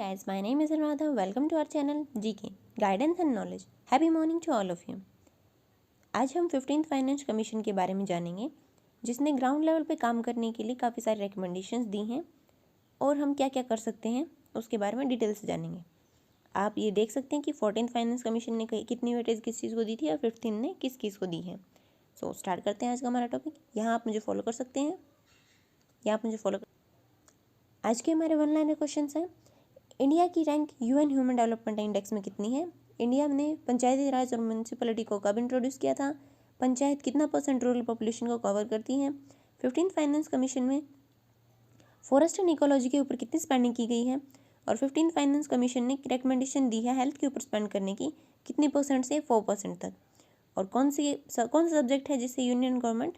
guys, my name is Anuradha. Welcome to our channel GK Guidance and Knowledge. Happy morning to all of you. आज हम 15th finance commission के बारे में जानेंगे, जिसने ground level पे काम करने के लिए काफ़ी सारी रिकमेंडेशंस दी हैं और हम क्या क्या कर सकते हैं उसके बारे में डिटेल से जानेंगे। आप ये देख सकते हैं कि 14th फाइनेंस कमीशन ने कितनी वेटेज किस चीज़ को दी थी और 15 ने किस चीज़ को दी है। सो स्टार्ट करते हैं आज का हमारा टॉपिक। यहाँ आप मुझे फॉलो कर सकते हैं, आज के हमारे वन लाइनर क्वेश्चन हैं। इंडिया की rank UN human development index में कितनी है? इंडिया ने पंचायती राज और म्यूनसिपैलिटी को कब इंट्रोड्यूस किया था? पंचायत कितना % रूरल पॉपुलेशन को कवर करती है? 15th फाइनेंस कमीशन में फॉरेस्ट एंड इकोलॉजी के ऊपर कितनी स्पेंडिंग की गई है? और 15th फाइनेंस कमीशन ने रिकमेंडेशन दी है हेल्थ के ऊपर स्पेंड करने की कितनी % से 4% तक। और कौन सा सब्जेक्ट है जिसे यूनियन गवर्नमेंट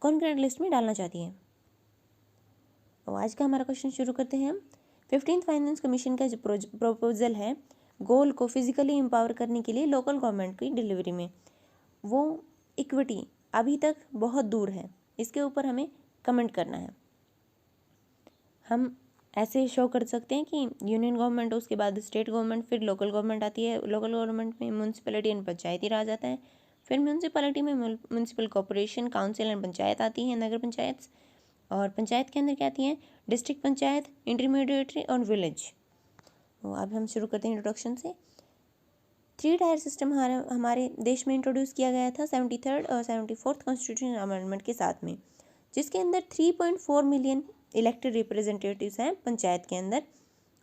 कॉन्करेंट लिस्ट में डालना चाहती है? तो आज का हमारा क्वेश्चन शुरू करते हैं हम। 15th फाइनेंस कमीशन का जो प्रपोजल है गोल को फिजिकली एम्पावर करने के लिए लोकल गवर्नमेंट की डिलीवरी में, वो इक्विटी अभी तक बहुत दूर है। इसके ऊपर हमें कमेंट करना है। हम ऐसे शो कर सकते हैं कि यूनियन गवर्नमेंट, उसके बाद स्टेट गवर्नमेंट, फिर लोकल गवर्नमेंट आती है। लोकल गवर्नमेंट में म्यूनसिपैलिटी एंड पंचायती राज आता है। फिर म्यूनसिपैलिटी में municipal corporation, council and panchayat आती है, नगर पंचायत। और पंचायत के अंदर क्या आती हैं? डिस्ट्रिक्ट पंचायत, इंटरमीडिएटरी और विलेज। तो अब हम शुरू करते हैं इंट्रोडक्शन से। 3 टायर सिस्टम हमारे देश में इंट्रोड्यूस किया गया था 73rd और 74th कॉन्स्टिट्यूशन अमेंडमेंट के साथ में, जिसके अंदर 3.4 मिलियन इलेक्टेड रिप्रेजेंटेटिव्स हैं पंचायत के अंदर,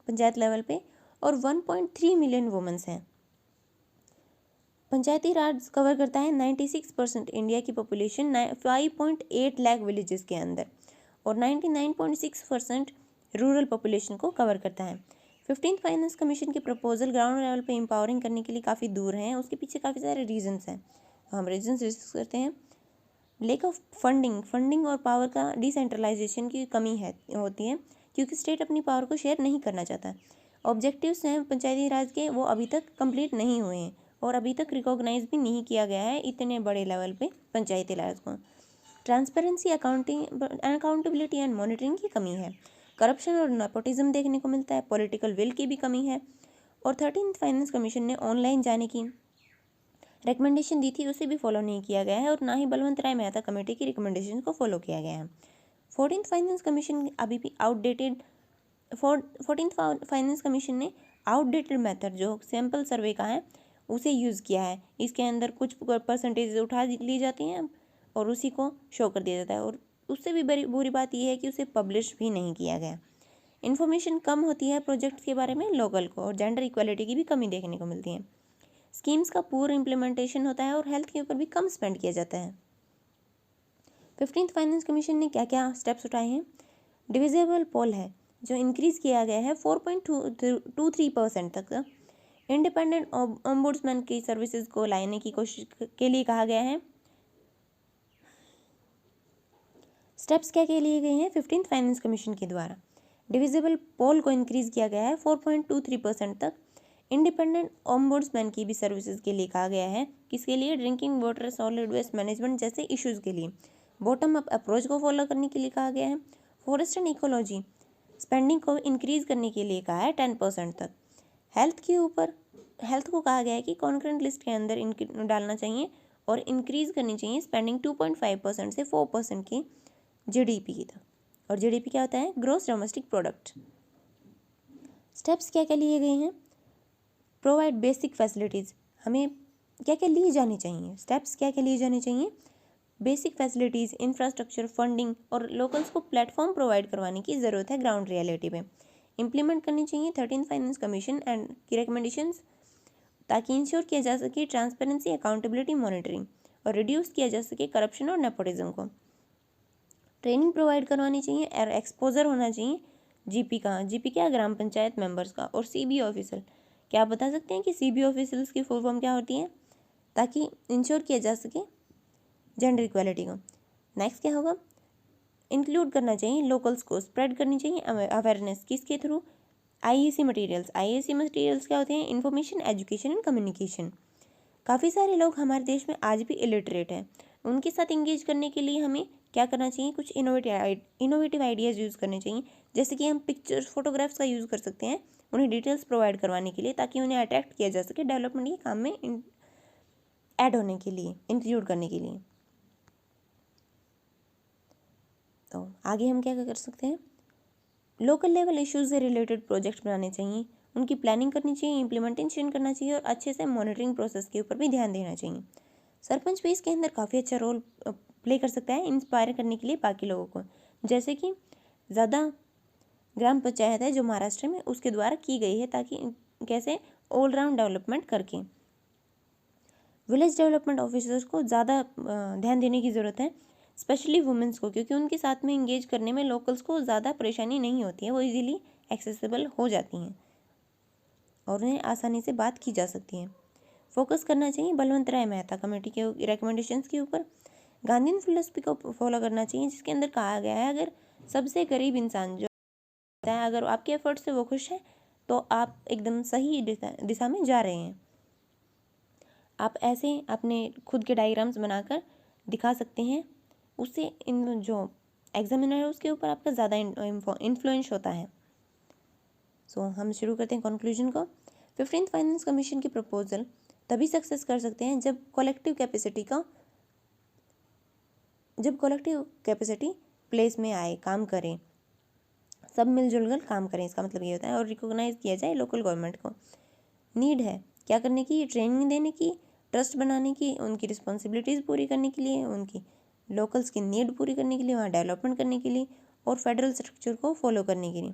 पंचायत लेवल पे, और 1.3 मिलियन वुमेन्स हैं। पंचायती राज कवर करता है 96% इंडिया की पॉपुलेशन 5.8 लाख विलेजेस के अंदर, और 99.6% रूरल पॉपुलेशन को कवर करता है। 15th फाइनेंस कमीशन के प्रपोजल ग्राउंड लेवल पे एम्पावरिंग करने के लिए काफ़ी दूर हैं। उसके पीछे काफ़ी सारे रीजंस हैं, तो हम रीजंस डिस्कस करते हैं। लेक ऑफ फंडिंग और पावर का डिसेंट्रलाइजेशन की कमी होती है, क्योंकि स्टेट अपनी पावर को शेयर नहीं करना चाहता। ऑब्जेक्टिव्स हैं पंचायती राज के, वो अभी तक कंप्लीट नहीं हुए हैं और अभी तक रिकॉग्नाइज भी नहीं किया गया है इतने बड़े लेवल पे पंचायती राज को। ट्रांसपेरेंसी, अकाउंटेबिलिटी एंड मॉनिटरिंग की कमी है। करप्शन और नेपोटिज्म देखने को मिलता है। पॉलिटिकल विल की भी कमी है। और 13th फाइनेंस कमीशन ने ऑनलाइन जाने की रिकमेंडेशन दी थी, उसे भी फॉलो नहीं किया गया है, और ना ही बलवंत राय मेहता कमेटी की रिकमेंडेशन को फॉलो किया गया है। 14th फाइनेंस कमीशन अभी भी आउटडेटेड 14th फाइनेंस कमीशन ने आउटडेटेड मेथड जो सैम्पल सर्वे का है उसे यूज़ किया है। इसके अंदर कुछ % उठा ली जाती हैं और उसी को शो कर दिया जाता है, और उससे भी बड़ी बुरी बात यह है कि उसे पब्लिश भी नहीं किया गया। इन्फॉर्मेशन कम होती है प्रोजेक्ट के बारे में लोकल को, और जेंडर इक्वालिटी की भी कमी देखने को मिलती है। स्कीम्स का पूर्ण इम्प्लीमेंटेशन होता है और हेल्थ के ऊपर भी कम स्पेंड किया जाता है। 15th फाइनेंस कमीशन ने क्या क्या स्टेप्स उठाए हैं? डिविजिबल पोल है जो इंक्रीज़ किया गया है 4.23% तक। इंडिपेंडेंट ओम्बुड्समैन की सर्विसेज को लाने की कोशिश के लिए कहा गया है। स्टेप्स क्या क्या लिए गए हैं 15th फाइनेंस कमीशन के द्वारा? डिविजिबल पोल को इंक्रीज़ किया गया है 4.23% तक। इंडिपेंडेंट ओम्बुड्समैन की भी सर्विसेज के लिए कहा गया है। किसके लिए? Drinking water, solid waste management issues इश्यूज़ के लिए। बॉटम अप अप्रोच को फॉलो करने के लिए कहा गया है। फॉरेस्ट एंड इकोलॉजी स्पेंडिंग को इंक्रीज़ करने के लिए कहा है 10% तक। हेल्थ को कहा गया है कि कॉन्करेंट लिस्ट के अंदर डालना चाहिए और इंक्रीज़ करनी चाहिए स्पेंडिंग 2.5% से 4% की GDP की तक। और GDP क्या होता है? Gross domestic product. स्टेप्स क्या क्या लिए गए हैं? प्रोवाइड बेसिक फैसिलिटीज़, हमें क्या क्या लिए जानी चाहिए? स्टेप्स क्या क्या लिए जाने चाहिए? बेसिक फैसिलिटीज़, इंफ्रास्ट्रक्चर, फंडिंग और लोकल्स को प्लेटफॉर्म प्रोवाइड करवाने की ज़रूरत है ग्राउंड रियलिटी पे। इम्प्लीमेंट करनी चाहिए 13th फाइनेंस कमीशन एंड की रिकमेंडेशंस, ताकि इंश्योर किया जा सके ट्रांसपेरेंसी, अकाउंटेबिलिटी, मॉनिटरिंग, और रिड्यूस किया जा सके करप्शन और नेपोटिज्म को। ट्रेनिंग प्रोवाइड करवानी चाहिए और एक्सपोजर होना चाहिए जीपी क्या? ग्राम पंचायत मेंबर्स का। और CB ऑफिसर, क्या आप बता सकते हैं कि CB ऑफिसर्स की फुल फॉर्म क्या होती है, ताकि इंश्योर किया जा सके जेंडर इक्वालिटी को। नेक्स्ट क्या होगा? इंक्लूड करना चाहिए लोकल्स को, स्प्रेड करनी चाहिए अवेयरनेस। किसके थ्रू? IAC मटेरियल्स क्या होते हैं? Information, education and communication. काफ़ी सारे लोग हमारे देश में आज भी इलिटरेट हैं, उनके साथ इंगेज करने के लिए हमें क्या करना चाहिए, कुछ इनोवेटिव आइडियाज़ यूज़ करने चाहिए, जैसे कि हम पिक्चर्स फोटोग्राफ्स का यूज़ कर सकते हैं उन्हें डिटेल्स प्रोवाइड करवाने के लिए, ताकि उन्हें अट्रैक्ट किया जा सके डेवलपमेंट के काम में ऐड होने के लिए, इंक्लूड करने के लिए। तो आगे हम क्या कर सकते हैं, लोकल लेवल इश्यूज से रिलेटेड प्रोजेक्ट बनाने चाहिए, उनकी प्लानिंग करनी चाहिए, इम्प्लीमेंटेशन करना चाहिए और अच्छे से मॉनिटरिंग प्रोसेस के ऊपर भी ध्यान देना चाहिए। सरपंच भी इसके अंदर काफ़ी अच्छा रोल प्ले कर सकता है इंस्पायर करने के लिए बाकी लोगों को। जैसे कि ज़्यादा ग्राम पंचायत है जो महाराष्ट्र में, उसके द्वारा की गई है, ताकि कैसे ऑलराउंड डेवलपमेंट करके विलेज डेवलपमेंट ऑफिसर्स को ज़्यादा ध्यान देने की ज़रूरत है, स्पेशली वुमेंस को, क्योंकि उनके साथ में इंगेज करने में लोकल्स को ज़्यादा परेशानी नहीं होती है, वो इजीली एक्सेसिबल हो जाती हैं और उन्हें आसानी से बात की जा सकती है। फोकस करना चाहिए बलवंत राय मेहता कमेटी के रिकमेंडेशंस के ऊपर। गांधीयन फिलोसफी को फॉलो करना चाहिए, जिसके अंदर कहा गया है अगर सबसे गरीब इंसान जो है, अगर आपके एफर्ट से वो खुश है तो आप एकदम सही दिशा में जा रहे हैं। आप ऐसे अपने खुद के डायग्राम्स बनाकर दिखा सकते हैं, उससे इन जो एग्जामिनर है उसके ऊपर आपका ज़्यादा इन्फ्लुएंस होता है। सो हम शुरू करते हैं कंक्लूजन को। 15th फाइनेंस कमीशन की प्रपोजल तभी सक्सेस कर सकते हैं जब कलेक्टिव कैपेसिटी प्लेस में आए, काम करें, सब मिलजुल कर काम करें, इसका मतलब ये होता है, और रिकॉग्नाइज किया जाए लोकल गवर्नमेंट को। नीड है क्या करने की, ट्रेनिंग देने की, ट्रस्ट बनाने की, उनकी रिस्पॉन्सिबिलिटीज़ पूरी करने के लिए, उनकी लोकल्स की नीड पूरी करने के लिए, वहाँ डेवलपमेंट करने के लिए और फेडरल स्ट्रक्चर को फॉलो करने के लिए।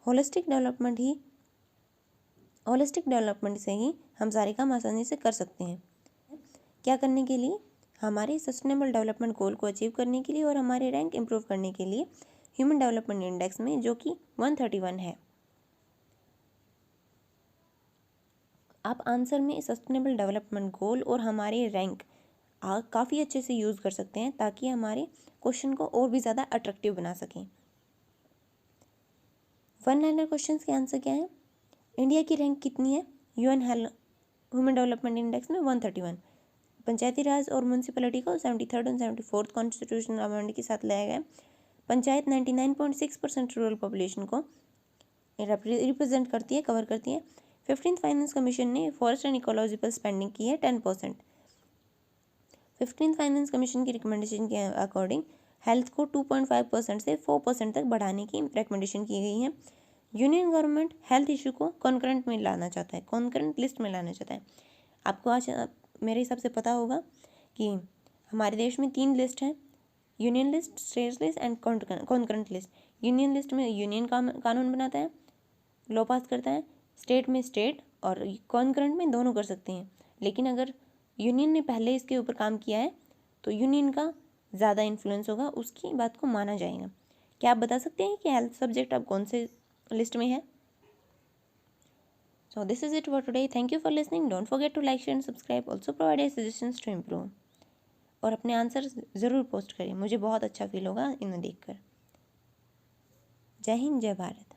होलिस्टिक डेवलपमेंट से ही हम सारे काम आसानी से कर सकते हैं। क्या करने के लिए, हमारे सस्टेनेबल डेवलपमेंट गोल को अचीव करने के लिए और हमारे रैंक इंप्रूव करने के लिए ह्यूमन डेवलपमेंट इंडेक्स में, जो कि 131 है। आप आंसर में सस्टेनेबल डेवलपमेंट गोल और हमारे रैंक काफ़ी अच्छे से यूज़ कर सकते हैं, ताकि हमारे क्वेश्चन को और भी ज़्यादा अट्रैक्टिव बना सकें। 1 लाइनर क्वेश्चन के आंसर क्या है, इंडिया की रैंक कितनी है यूएन ह्यूमन डेवलपमेंट इंडेक्स में, 131। पंचायती राज और म्यूनसिपैलिटी को 73rd और 74th कॉन्स्टिट्यूशनल अमेंडमेंट के साथ लाया गया। पंचायत 99.6% रूरल पॉपुलेशन को रिप्रेजेंट करती है, कवर करती है। 15th फाइनेंस कमीशन ने फॉरेस्ट एंड इकोलॉजिकल स्पेंडिंग की है 10%। 15th फाइनेंस कमीशन की रिकमेंडेशन के अकॉर्डिंग हेल्थ को 2.5% से 4% तक बढ़ाने की रिकमेंडेशन की गई है। यूनियन गवर्नमेंट हेल्थ इशू को कॉन्करेंट में लाना चाहता है, कॉन्करेंट लिस्ट में लाना चाहता है। आपको आज मेरे हिसाब से पता होगा कि हमारे देश में 3 लिस्ट हैं, union list, state list and concurrent list. Union list में यूनियन कानून बनाता है, लॉ पास करता है, स्टेट में स्टेट और कॉन्करेंट में दोनों कर सकते हैं। लेकिन अगर यूनियन ने पहले इसके ऊपर काम किया है तो यूनियन का ज़्यादा इन्फ्लुएंस होगा, उसकी बात को माना जाएगा। क्या आप बता सकते हैं कि हेल्थ सब्जेक्ट अब कौन से लिस्ट में है? So this is it for today. Thank you for listening. Don't forget to like, share and subscribe. Also provide your suggestions to improve. और अपने आंसर ज़रूर पोस्ट करें, मुझे बहुत अच्छा फील होगा इन्हें देखकर। जय हिंद, जय भारत।